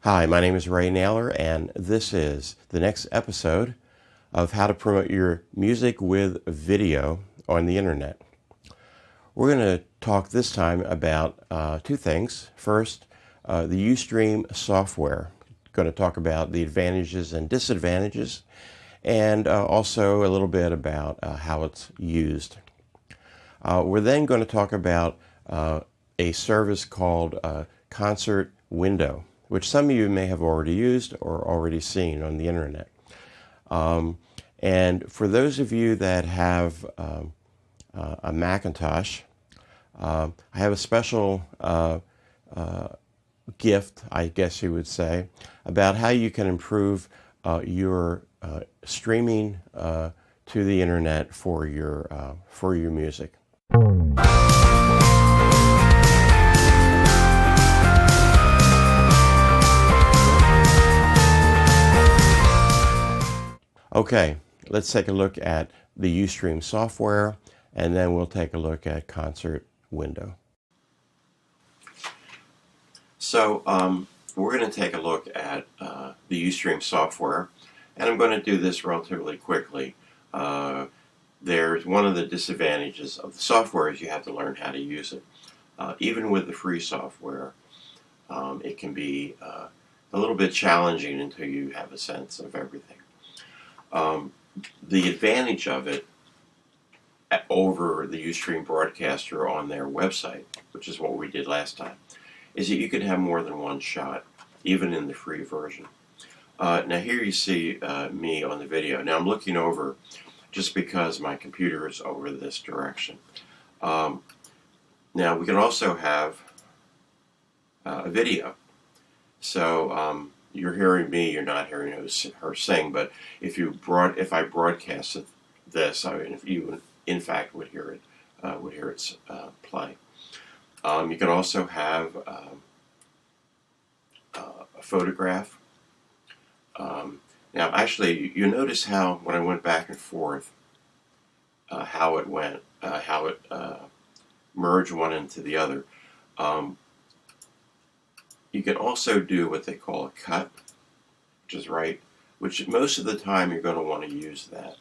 Hi, my name is Ray Naylor, and this is the next episode of how to promote your music with video on the internet. We're going to talk this time about two things. First, the Ustream software. Going to talk about the advantages and disadvantages, and also a little bit about how it's used. We're then going to talk about a service called Concert Window, which some of you may have already used or already seen on the internet. And for those of you that have a Macintosh, I have a special gift, I guess you would say, about how you can improve your streaming to the internet for your music. Okay, let's take a look at the Ustream software, and then we'll take a look at Concert Window. So we're going to take a look at the Ustream software, and I'm going to do this relatively quickly. There's one of the disadvantages of the software is you have to learn how to use it. Even with the free software, it can be a little bit challenging until you have a sense of everything. The advantage of it over the Ustream broadcaster on their website, which is what we did last time, is that you can have more than one shot, even in the free version. Now here you see me on the video. Now I'm looking over just because my computer is over this direction. Now we can also have a video. So you're hearing me, you're not hearing her sing, but if I broadcasted this, you in fact would hear it play. You can also have a photograph. Now, actually, you notice how when I went back and forth, how it went, how it merged one into the other. You can also do what they call a cut, which most of the time you're going to want to use that.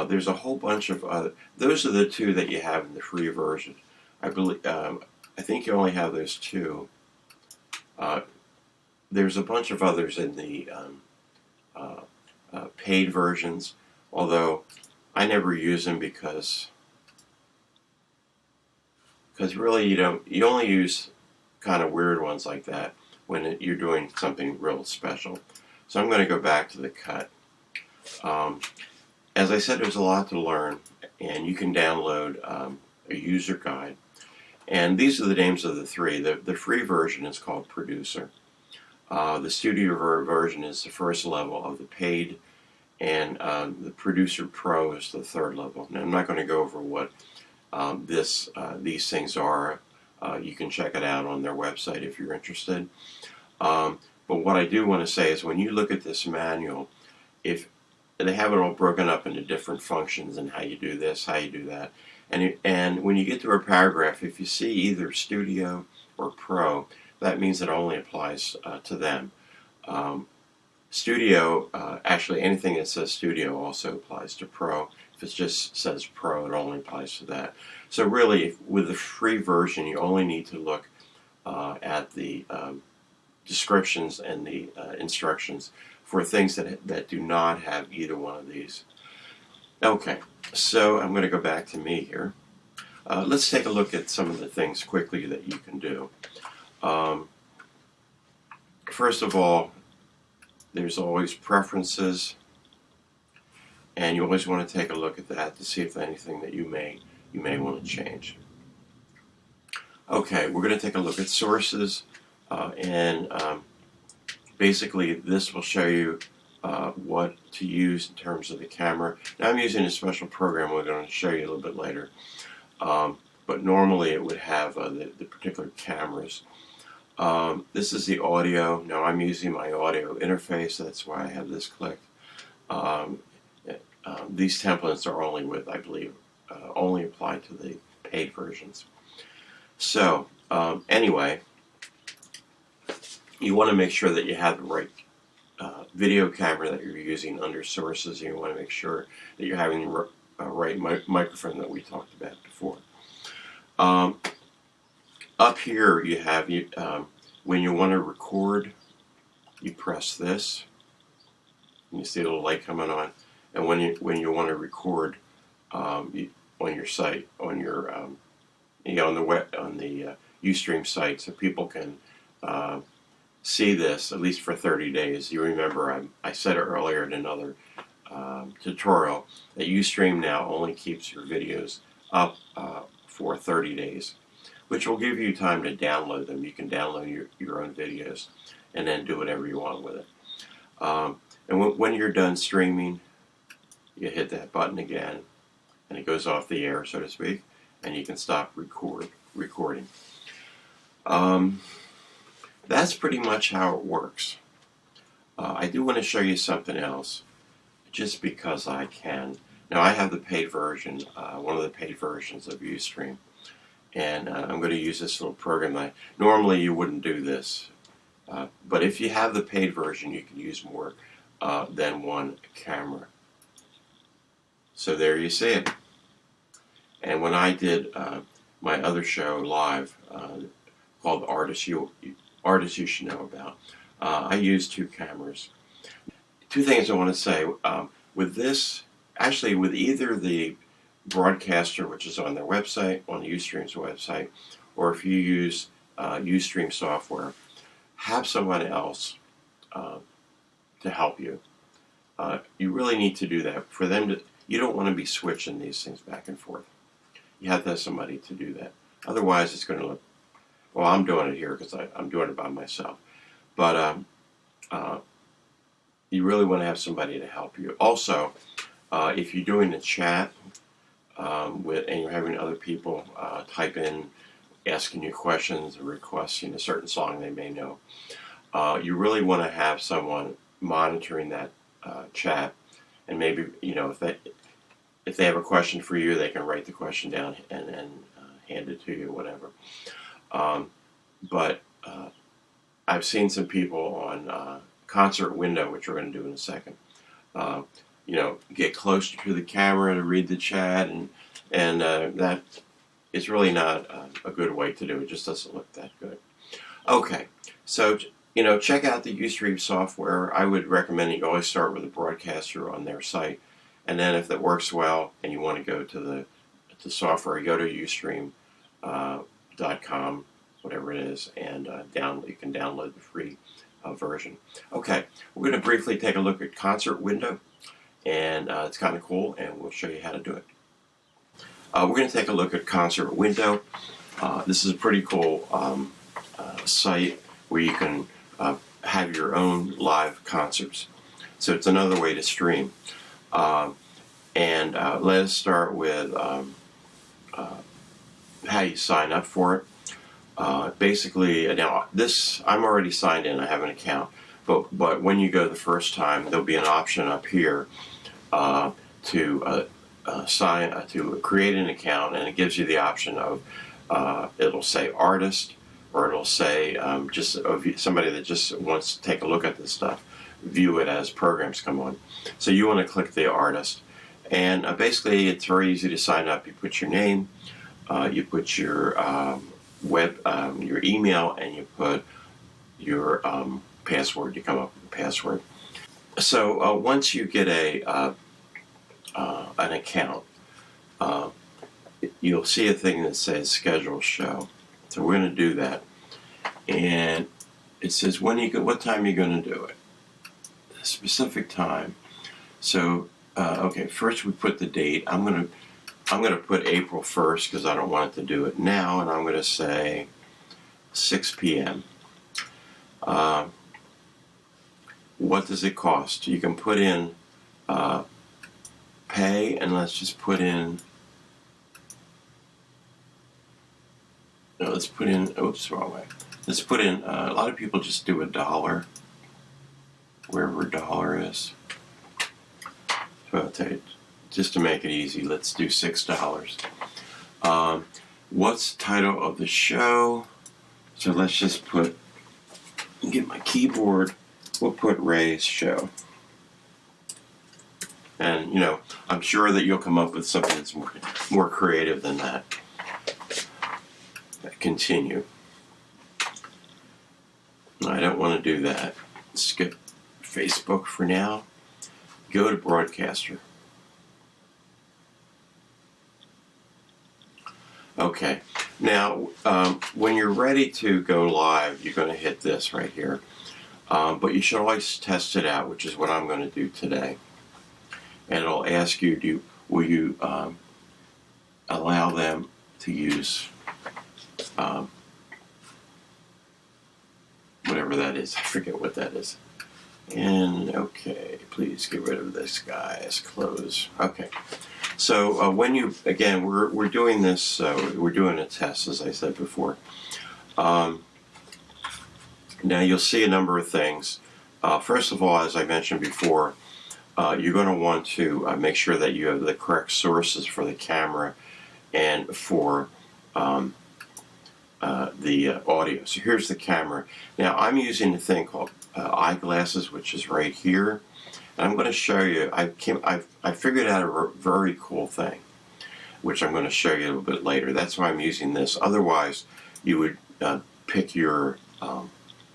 There's a whole bunch of other. Those are the two that you have in the free version. I think you only have those two. There's a bunch of others in the paid versions, although I never use them because really you only use kind of weird ones like that when you're doing something real special. So I'm going to go back to the cut. As I said, there's a lot to learn, and you can download a user guide. And these are the names of the three. The free version is called Producer. The studio version is the first level of the paid, and the Producer Pro is the third level. Now, I'm not going to go over what these things are. You can check it out on their website if you're interested. But what I do want to say is when you look at this manual, if they have it all broken up into different functions and how you do this, how you do that. And when you get to a paragraph, if you see either Studio or Pro, that means it only applies to them. Studio, actually anything that says Studio also applies to Pro. If it just says Pro, it only applies to that. So really, with the free version, you only need to look at the descriptions and the instructions for things that do not have either one of these. Okay, so I'm going to go back to me here. Let's take a look at some of the things quickly that you can do. First of all, there's always preferences, and you always want to take a look at that to see if anything that you may want to change. Okay, we're going to take a look at sources, and basically this will show you what to use in terms of the camera. Now I'm using a special program we're going to show you a little bit later, but normally it would have the particular cameras. This is the audio. Now I'm using my audio interface, that's why I have this clicked. These templates are only I believe, only apply to the paid versions. So, anyway, you want to make sure that you have the right video camera that you're using under sources. You want to make sure that you're having the right microphone that we talked about before. Up here you have, when you want to record, you press this, and you see a little light coming on. And when you want to record on your site, on your on the Ustream site, so people can see this at least for 30 days. You remember I said it earlier in another tutorial that Ustream now only keeps your videos up for 30 days, which will give you time to download them. You can download your own videos and then do whatever you want with it. And when you're done streaming, you hit that button again, and it goes off the air, so to speak, and you can stop recording. That's pretty much how it works. I do want to show you something else, just because I can. Now, I have the paid version, one of the paid versions of Ustream, and I'm going to use this little program. Normally you wouldn't do this, but if you have the paid version, you can use more than one camera. So there you see it. And when I did my other show live, called Artists You Should Know About, I used 2 cameras. 2 things I want to say. With this, actually with either the broadcaster, which is on their website, on the Ustream's website, or if you use Ustream Software, have someone else to help you. You really need to do that. For them to, you don't want to be switching these things back and forth. You have to have somebody to do that. Otherwise, it's going to look, well, I'm doing it here because I'm doing it by myself. But you really want to have somebody to help you. Also, if you're doing a chat and you're having other people type in, asking you questions or requesting a certain song they may know, you really want to have someone monitoring that chat, and maybe, if they have a question for you, they can write the question down and hand it to you, whatever. But I've seen some people on Concert Window, which we're going to do in a second, get closer to the camera to read the chat, and that is really not a good way to do it. It just doesn't look that good. Okay, so check out the Ustream software. I would recommend you always start with a broadcaster on their site, and then if that works well and you want to go to the software, you go to ustream.com, whatever it is, and you can download the free version. Okay, we're going to briefly take a look at Concert Window, and it's kind of cool, and we'll show you how to do it. We're going to take a look at Concert Window. This is a pretty cool site where you can have your own live concerts. So it's another way to stream. Let us start with how you sign up for it. Basically, now this, I'm already signed in, I have an account, but when you go the first time, there'll be an option up here to create an account, and it gives you the option of it'll say artist, or it'll say just somebody that just wants to take a look at this stuff, view it as programs come on. So you want to click the artist, and basically it's very easy to sign up. You put your name, you put your your email, and you put your password. You come up with a password. So once you get an account, you'll see a thing that says schedule show. So we're going to do that, and it says what time you're going to do it, a specific time. So okay, first we put the date. I'm going to put April 1st because I don't want it to do it now, and I'm going to say 6 p.m. What does it cost? You can put in pay, and let's just put in. No, let's put in. Oops, wrong way. Let's put in. A lot of people just do $1, wherever $1 is. So I'll tell you, just to make it easy, let's do $6. What's the title of the show? So let's just put get my keyboard. We'll put Ray's show. And, you know, I'm sure that you'll come up with something that's more creative than that. Continue. I don't want to do that. Skip Facebook for now. Go to Broadcaster. Okay. Now, when you're ready to go live, you're going to hit this right here. But you should always test it out, which is what I'm going to do today. And it'll ask you, will you allow them to use whatever that is. I forget what that is. And okay, please get rid of this, guys. Close. Okay. So when you, again, we're doing this, we're doing a test, as I said before. Now you'll see a number of things. First of all, as I mentioned before, you're going to want to make sure that you have the correct sources for the camera and for the audio. So here's the camera. Now I'm using a thing called eyeglasses, which is right here. And I'm going to show you, I figured out a very cool thing, which I'm going to show you a little bit later. That's why I'm using this. Otherwise, you would pick your,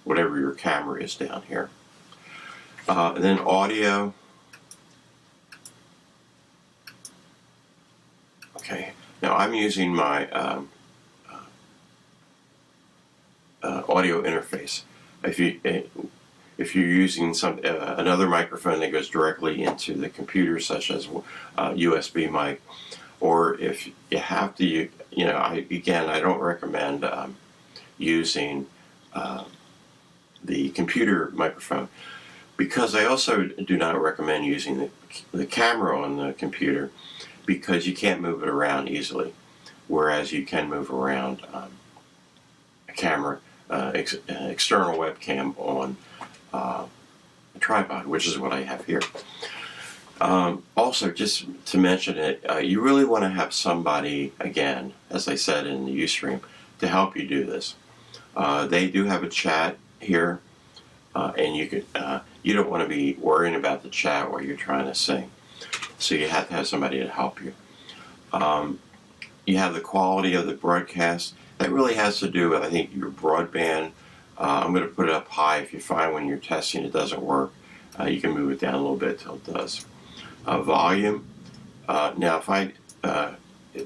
whatever your camera is down here. And then audio. Okay, now I'm using my audio interface. If you're using another microphone that goes directly into the computer, such as USB mic, or if you have to, you know, I don't recommend using the computer microphone, because I also do not recommend using the camera on the computer, because you can't move it around easily, whereas you can move around a camera, external webcam on a tripod, which is what I have here. Also, just to mention it, you really want to have somebody, again, as I said in the Ustream, to help you do this. They do have a chat here, and you don't want to be worrying about the chat while you're trying to sing. So you have to have somebody to help you. You have the quality of the broadcast. That really has to do with, I think, your broadband. I'm going to put it up high. If you find when you're testing it doesn't work, you can move it down a little bit till it does. Volume. Now,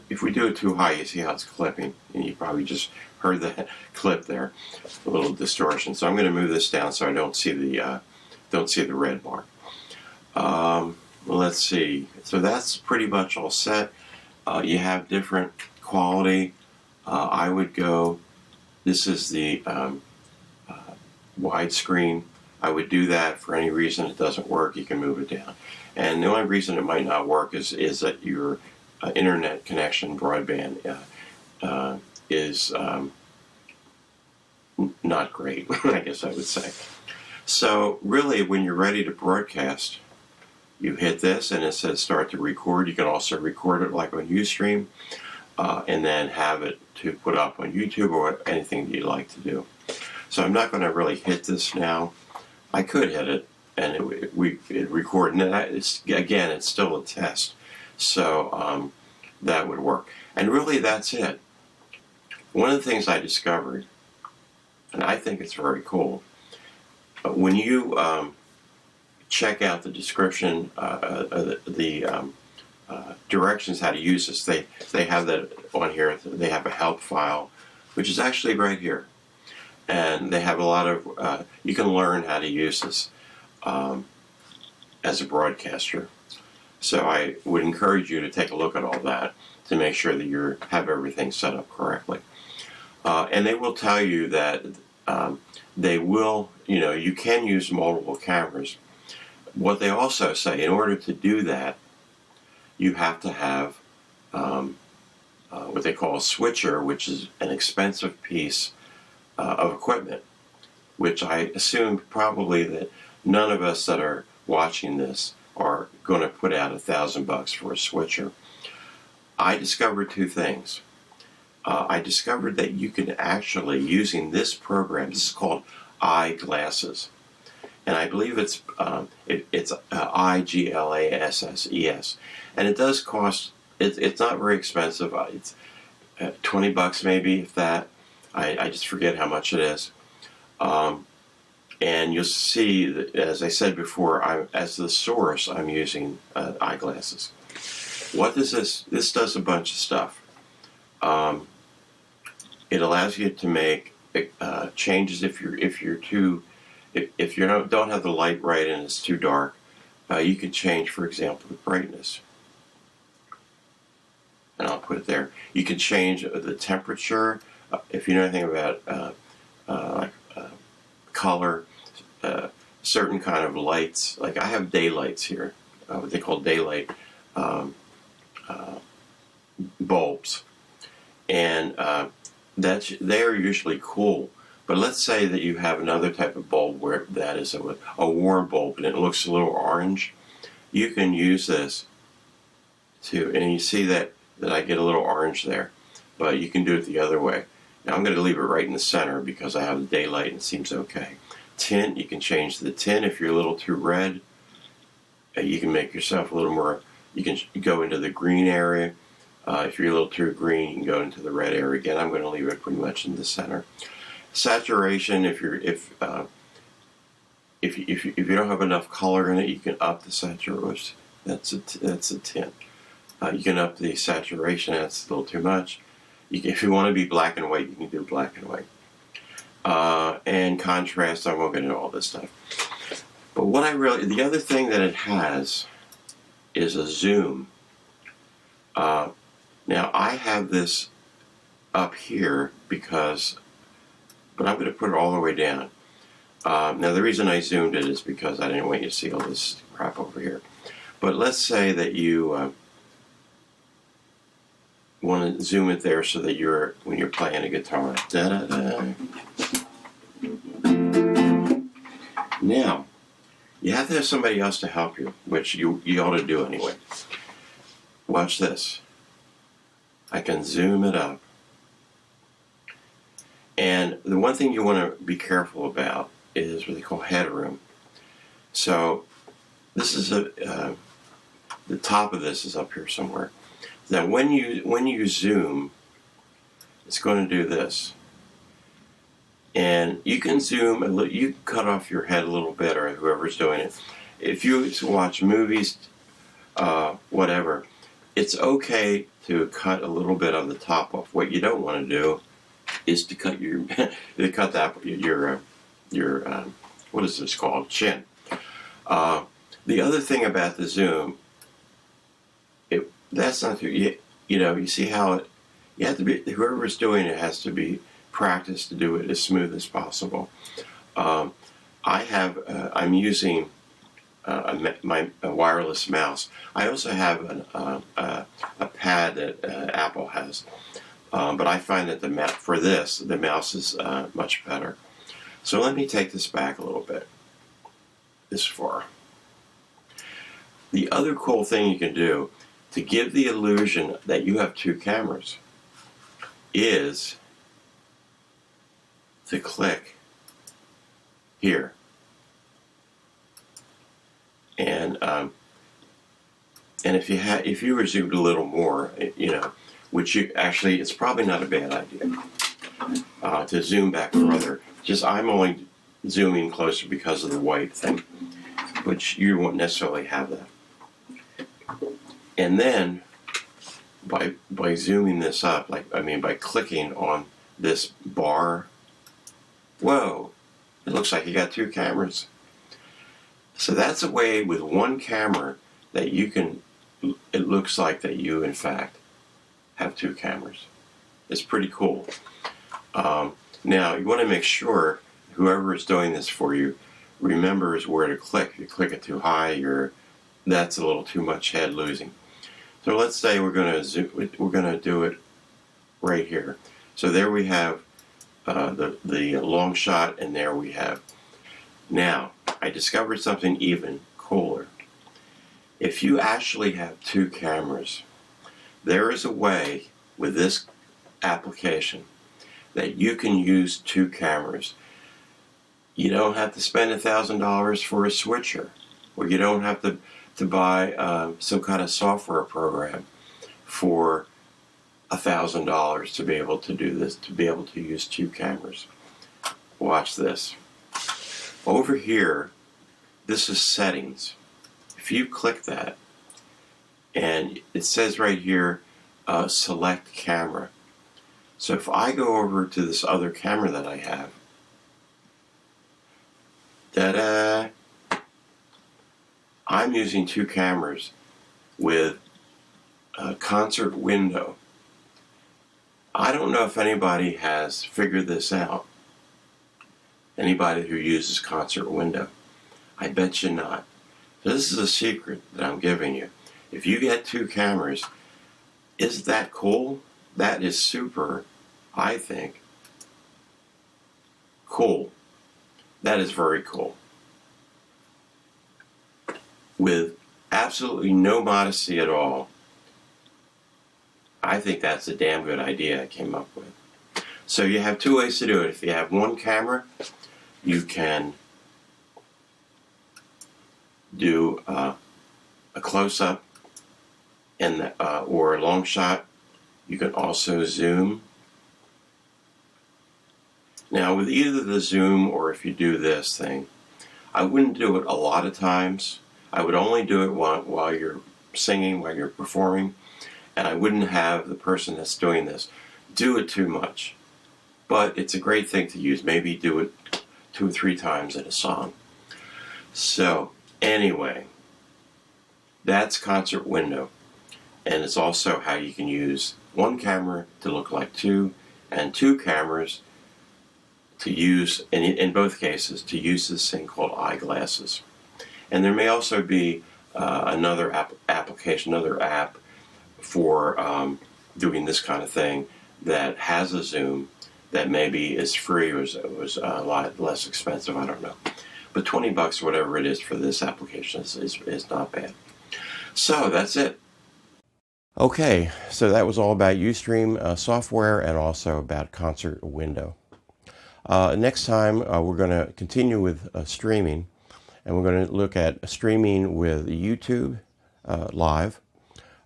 if we do it too high, you see how it's clipping, and you probably just heard that clip there, a little distortion. So I'm going to move this down so I don't see the red bar. Let's see. So that's pretty much all set. You have different quality. I would go, this is the widescreen. I would do that. For any reason it doesn't work, you can move it down. And the only reason it might not work is that your internet connection, broadband, is not great, I guess I would say. So really, when you're ready to broadcast, you hit this and it says start to record. You can also record it like on Ustream, and then have it to put up on YouTube or anything that you'd like to do. So I'm not going to really hit this now. I could hit it and it'd record. And again, it's still a test. So that would work. And really, that's it. One of the things I discovered, and I think it's very cool, when you check out the description, the directions how to use this, they have that on here. They have a help file, which is actually right here. And they have a lot of, you can learn how to use this as a broadcaster. So I would encourage you to take a look at all that to make sure that you have everything set up correctly. And they will tell you that they will, you can use multiple cameras. What they also say, in order to do that, you have to have what they call a switcher, which is an expensive piece of equipment, which I assume probably that none of us that are watching this are going to put out $1,000 for a switcher. I discovered two things. I discovered that you can actually, using this program, this is called eyeglasses, and I believe it's IGLASSES, and it does cost. It's not very expensive. It's $20 maybe, if that. I just forget how much it is. And you'll see that, as I said before, as the source, I'm using eyeglasses. What does this? This does a bunch of stuff. It allows you to make changes if you don't have the light right and it's too dark. You can change, for example, the brightness. And I'll put it there. You can change the temperature. If you know anything about color, certain kind of lights. Like I have daylights here, what they call daylight bulbs, and they're usually cool. But let's say that you have another type of bulb where that is a warm bulb and it looks a little orange. You can use this and you see that I get a little orange there, but you can do it the other way. Now I'm going to leave it right in the center because I have the daylight and it seems okay. Tint, you can change the tint if you're a little too red. You can make yourself a little more, you can go into the green area. If you're a little too green, you can go into the red area. Again, I'm going to leave it pretty much in the center. Saturation, if you don't have enough color in it, you can up the saturation. That's a tint. You can up the saturation. That's a little too much. If you want to be black and white, you can do black and white. And contrast, I won't get into all this stuff. But the other thing that it has is a zoom. Now I have this up here but I'm going to put it all the way down. Now the reason I zoomed it is because I didn't want you to see all this crap over here. But let's say that you want to zoom it there so that when you're playing a guitar. Da-da-da. Now, you have to have somebody else to help you, which you ought to do anyway. Watch this. I can zoom it up. And the one thing you want to be careful about is what they call headroom. So this is the top of this is up here somewhere. Now when you zoom, it's going to do this. And you can zoom, you can cut off your head a little bit, or whoever's doing it. If you watch movies, whatever, it's okay to cut a little bit of the top off. What you don't want to do is to cut your what is this called? Chin. The other thing about the zoom, that's not too, you see how you have to be, whoever's doing it has to be practiced to do it as smooth as possible. I'm using a wireless mouse. I also have a pad that Apple has, but I find that the mouse is much better. So let me take this back a little bit, this far. The other cool thing you can do to give the illusion that you have two cameras is to click here. And if you were zoomed a little more, which it's probably not a bad idea to zoom back further. Just I'm only zooming closer because of the white thing, which you won't necessarily have that. And then by zooming this up, by clicking on this bar, whoa, it looks like you got two cameras. So that's a way with one camera that it looks like that you in fact have two cameras. It's pretty cool. Now you want to make sure whoever is doing this for you remembers where to click. If you click it too high, that's a little too much head losing. So let's say we're going to do it right here. So there we have the long shot, and there we have. Now I discovered something even cooler. If you actually have two cameras, there is a way with this application that you can use two cameras. You don't have to spend $1,000 for a switcher, or you don't have to buy some kind of software program for $1,000 to be able to do this, to be able to use 2 cameras. Watch this. Over here, this is settings. If you click that, and it says right here, select camera. So if I go over to this other camera that I have, ta-da! I'm using 2 cameras with a concert window. I don't know if anybody has figured this out. Anybody who uses concert window. I bet you not. This is a secret that I'm giving you. If you get 2 cameras, isn't that cool? That is super, I think, cool. That is very cool. With absolutely no modesty at all, I think that's a damn good idea I came up with. So you have 2 ways to do it. If you have 1 camera, you can do a close-up and or a long shot. You can also zoom. Now with either the zoom or if you do this thing, I wouldn't do it a lot of times. I would only do it while you're singing, while you're performing, and I wouldn't have the person that's doing this do it too much. But it's a great thing to use. Maybe do it 2 or 3 times in a song. So anyway, that's concert window. And it's also how you can use 1 camera to look like 2, and 2 cameras to use, in both cases, to use this thing called eyeglasses. And there may also be another application, another app for doing this kind of thing that has a zoom that maybe is free or was a lot less expensive, I don't know. But $20, whatever it is for this application, is not bad. So that's it. Okay, so that was all about Ustream software and also about concert window. Next time we're going to continue with streaming, and we're going to look at streaming with YouTube Live.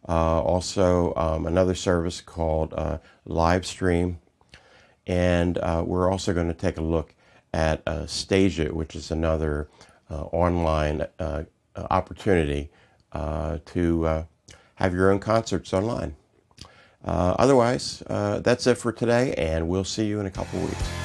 Also another service called Livestream, and we're also going to take a look at Stage It, which is another online opportunity to have your own concerts online. Otherwise, that's it for today, and we'll see you in a couple weeks.